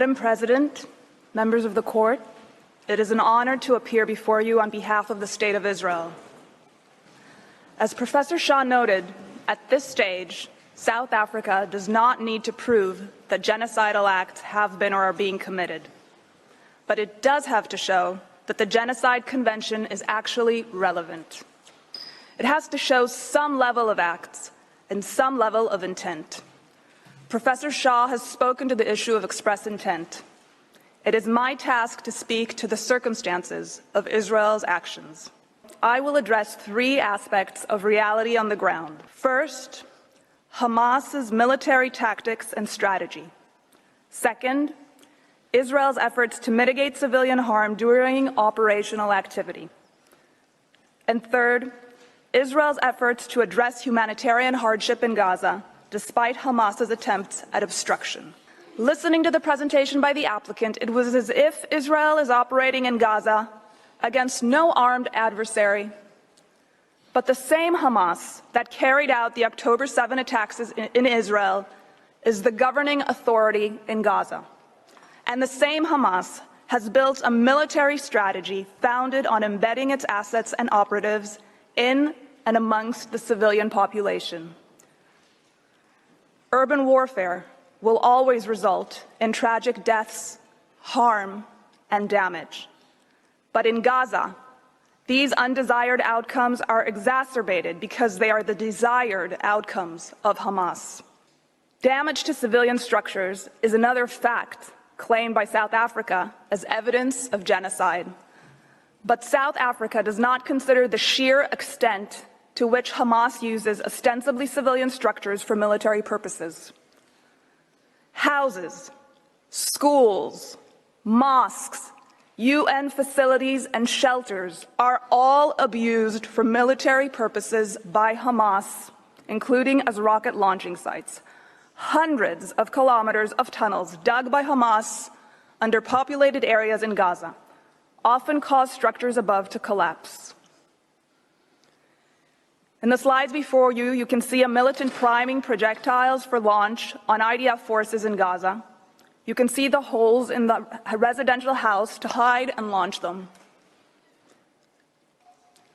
Madam President, members of the court, it is an honor to appear before you on behalf of the State of Israel. As Professor Shah noted, at this stage, South Africa does not need to prove that genocidal acts have been or are being committed. But it does have to show that the Genocide Convention is actually relevant. It has to show some level of acts and some level of intent. Professor Shah has spoken to the issue of express intent. It is my task to speak to the circumstances of Israel's actions. I will address three aspects of reality on the ground. First, Hamas's military tactics and strategy. Second, Israel's efforts to mitigate civilian harm during operational activity. And third, Israel's efforts to address humanitarian hardship in Gaza, despite Hamas's attempts at obstruction. Listening to the presentation by the applicant, it was as if Israel is operating in Gaza against no armed adversary, but the same Hamas that carried out the October 7 attacks in Israel is the governing authority in Gaza. And the same Hamas has built a military strategy founded on embedding its assets and operatives in and amongst the civilian population. Urban warfare will always result in tragic deaths, harm, and damage. But in Gaza, these undesired outcomes are exacerbated because they are the desired outcomes of Hamas. Damage to civilian structures is another fact claimed by South Africa as evidence of genocide. But South Africa does not consider the sheer extent to which Hamas uses ostensibly civilian structures for military purposes. Houses, schools, mosques, UN facilities, and shelters are all abused for military purposes by Hamas, including as rocket launching sites. Hundreds of kilometers of tunnels dug by Hamas under populated areas in Gaza often cause structures above to collapse. In the slides before you, you can see a militant priming projectiles for launch on IDF forces in Gaza. You can see the holes in the residential house to hide and launch them.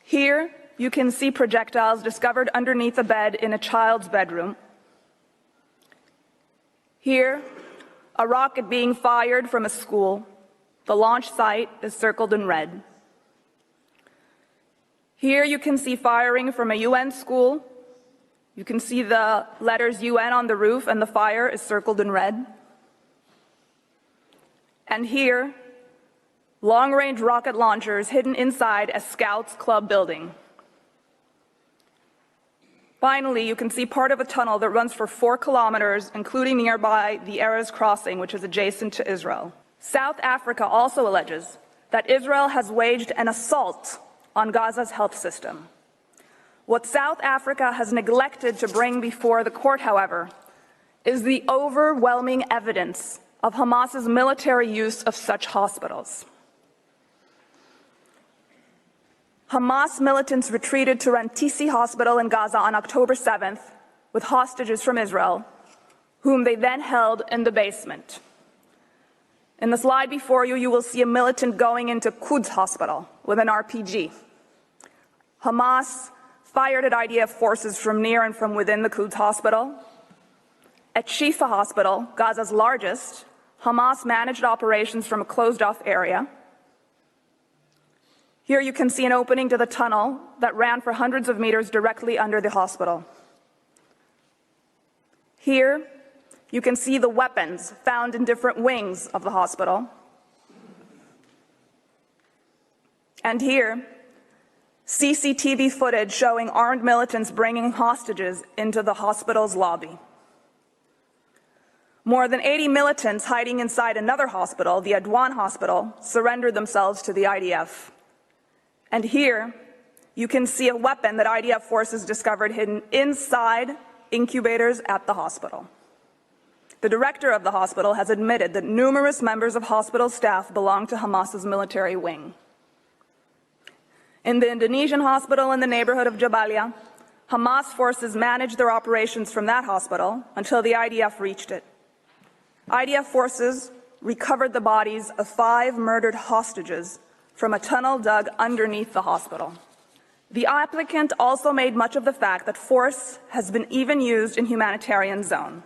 Here, you can see projectiles discovered underneath a bed in a child's bedroom. Here, a rocket being fired from a school. The launch site is circled in red. Here you can see firing from a UN school. You can see the letters UN on the roof, and the fire is circled in red. And here, long-range rocket launchers hidden inside a Scouts Club building. Finally, you can see part of a tunnel that runs for 4 kilometers, including nearby the Erez crossing, which is adjacent to Israel. South Africa also alleges that Israel has waged an assault on Gaza's health system. What South Africa has neglected to bring before the court, however, is the overwhelming evidence of Hamas's military use of such hospitals. Hamas militants retreated to Rantisi Hospital in Gaza on October 7th with hostages from Israel, whom they then held in the basement. In the slide before you, you will see a militant going into Quds Hospital with an RPG. Hamas fired at IDF forces from near and from within the Quds Hospital. At Shifa Hospital, Gaza's largest, Hamas managed operations from a closed-off area. Here you can see an opening to the tunnel that ran for hundreds of meters directly under the hospital. Here, you can see the weapons found in different wings of the hospital. And here, CCTV footage showing armed militants bringing hostages into the hospital's lobby. More than 80 militants hiding inside another hospital, the Adwan Hospital, surrendered themselves to the IDF. And here, you can see a weapon that IDF forces discovered hidden inside incubators at the hospital. The director of the hospital has admitted that numerous members of hospital staff belong to Hamas's military wing. In the Indonesian hospital in the neighborhood of Jabalia, Hamas forces managed their operations from that hospital until the IDF reached it. IDF forces recovered the bodies of 5 murdered hostages from a tunnel dug underneath the hospital. The applicant also made much of the fact that force has been even used in humanitarian zones.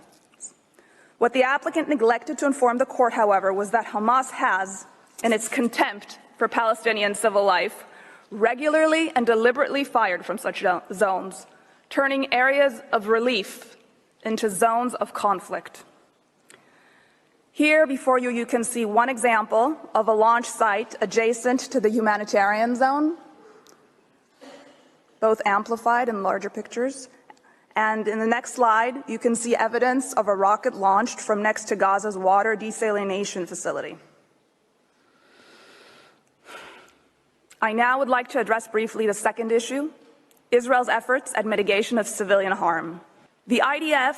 What the applicant neglected to inform the court, however, was that Hamas has, in its contempt for Palestinian civil life, regularly and deliberately fired from such zones, turning areas of relief into zones of conflict. Here before you, you can see one example of a launch site adjacent to the humanitarian zone, both amplified in larger pictures. And in the next slide, you can see evidence of a rocket launched from next to Gaza's water desalination facility. I now would like to address briefly the second issue, Israel's efforts at mitigation of civilian harm. The IDF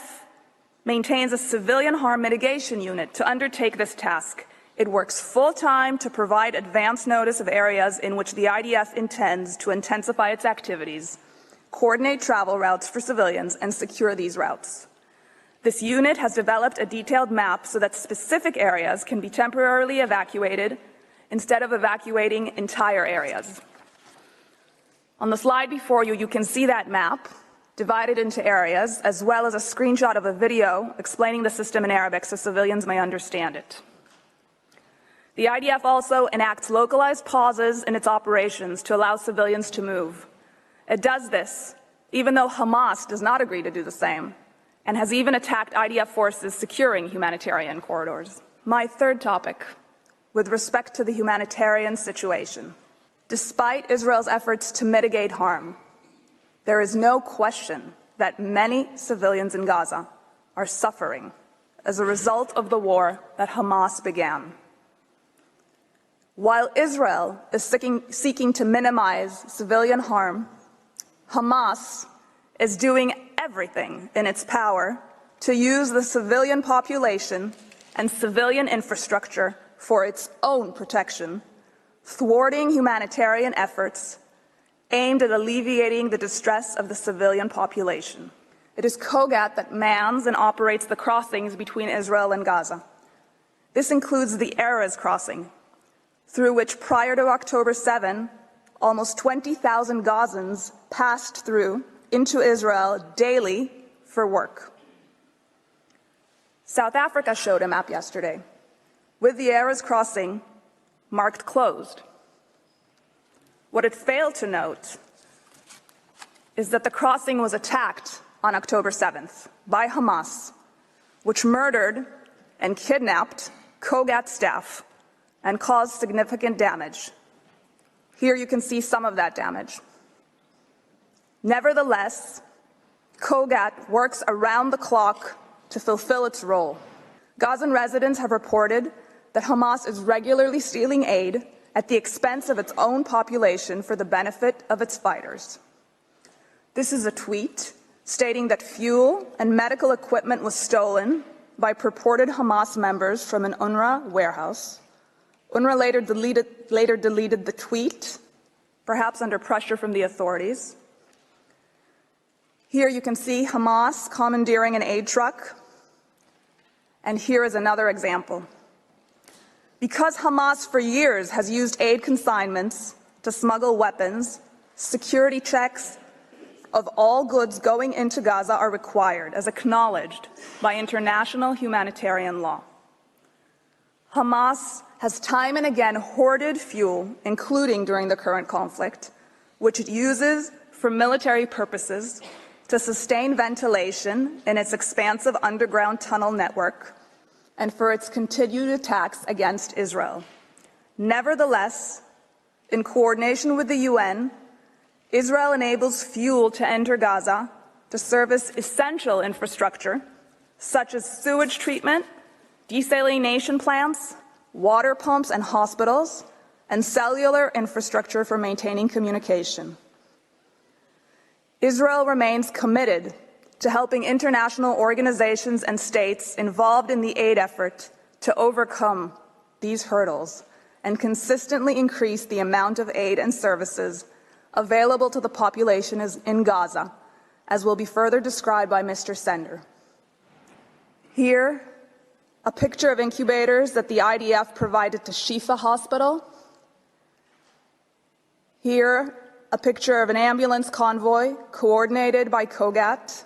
maintains a civilian harm mitigation unit to undertake this task. It works full-time to provide advance notice of areas in which the IDF intends to intensify its activities, coordinate travel routes for civilians, and secure these routes. This unit has developed a detailed map so that specific areas can be temporarily evacuated instead of evacuating entire areas. On the slide before you, you can see that map divided into areas, as well as a screenshot of a video explaining the system in Arabic so civilians may understand it. The IDF also enacts localized pauses in its operations to allow civilians to move. It does this even though Hamas does not agree to do the same, and has even attacked IDF forces securing humanitarian corridors. My third topic, with respect to the humanitarian situation. Despite Israel's efforts to mitigate harm, there is no question that many civilians in Gaza are suffering as a result of the war that Hamas began. While Israel is seeking to minimize civilian harm, Hamas is doing everything in its power to use the civilian population and civilian infrastructure for its own protection, thwarting humanitarian efforts aimed at alleviating the distress of the civilian population. It is Kogat that mans and operates the crossings between Israel and Gaza. This includes the Erez crossing, through which prior to October 7, almost 20,000 Gazans passed through into Israel daily for work. South Africa showed a map yesterday, with the Erez crossing marked closed. What it failed to note is that the crossing was attacked on October 7th by Hamas, which murdered and kidnapped Kogat staff and caused significant damage. Here you can see some of that damage. Nevertheless, Kogat works around the clock to fulfill its role. Gazan residents have reported that Hamas is regularly stealing aid at the expense of its own population for the benefit of its fighters. This is a tweet stating that fuel and medical equipment was stolen by purported Hamas members from an UNRWA warehouse. UNRWA later deleted the tweet, perhaps under pressure from the authorities. Here you can see Hamas commandeering an aid truck. And here is another example. Because Hamas for years has used aid consignments to smuggle weapons, security checks of all goods going into Gaza are required, as acknowledged by international humanitarian law. Hamas has time and again hoarded fuel, including during the current conflict, which it uses for military purposes to sustain ventilation in its expansive underground tunnel network and for its continued attacks against Israel. Nevertheless, in coordination with the UN, Israel enables fuel to enter Gaza to service essential infrastructure, such as sewage treatment, desalination plants, water pumps and hospitals, and cellular infrastructure for maintaining communication. Israel remains committed to helping international organizations and states involved in the aid effort to overcome these hurdles and consistently increase the amount of aid and services available to the population in Gaza, as will be further described by Mr. Sender. Here, a picture of incubators that the IDF provided to Shifa Hospital. Here, a picture of an ambulance convoy coordinated by COGAT.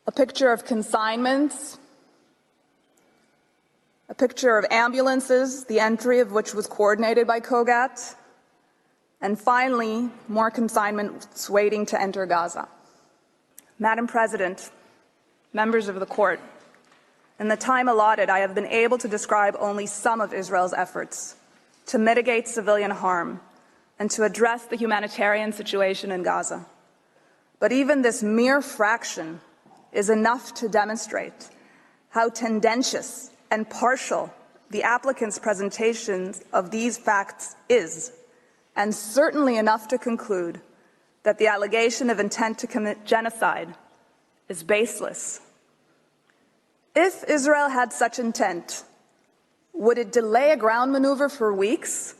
A picture of consignments. A picture of ambulances, the entry of which was coordinated by COGAT. And finally, more consignments waiting to enter Gaza. Madam President, members of the court, in the time allotted, I have been able to describe only some of Israel's efforts to mitigate civilian harm and to address the humanitarian situation in Gaza. But even this mere fraction is enough to demonstrate how tendentious and partial the applicant's presentation of these facts is, and certainly enough to conclude that the allegation of intent to commit genocide is baseless. If Israel had such intent, would it delay a ground maneuver for weeks,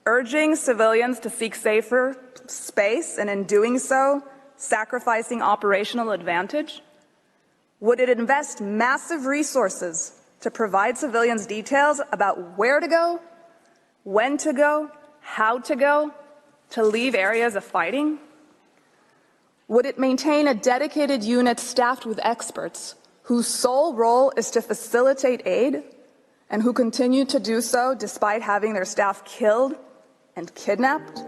urging civilians to seek safer space, and in doing so, sacrificing operational advantage? Would it invest massive resources to provide civilians details about where to go, when to go, how to go, to leave areas of fighting? Would it maintain a dedicated unit staffed with experts whose sole role is to facilitate aid and who continue to do so despite having their staff killed and kidnapped?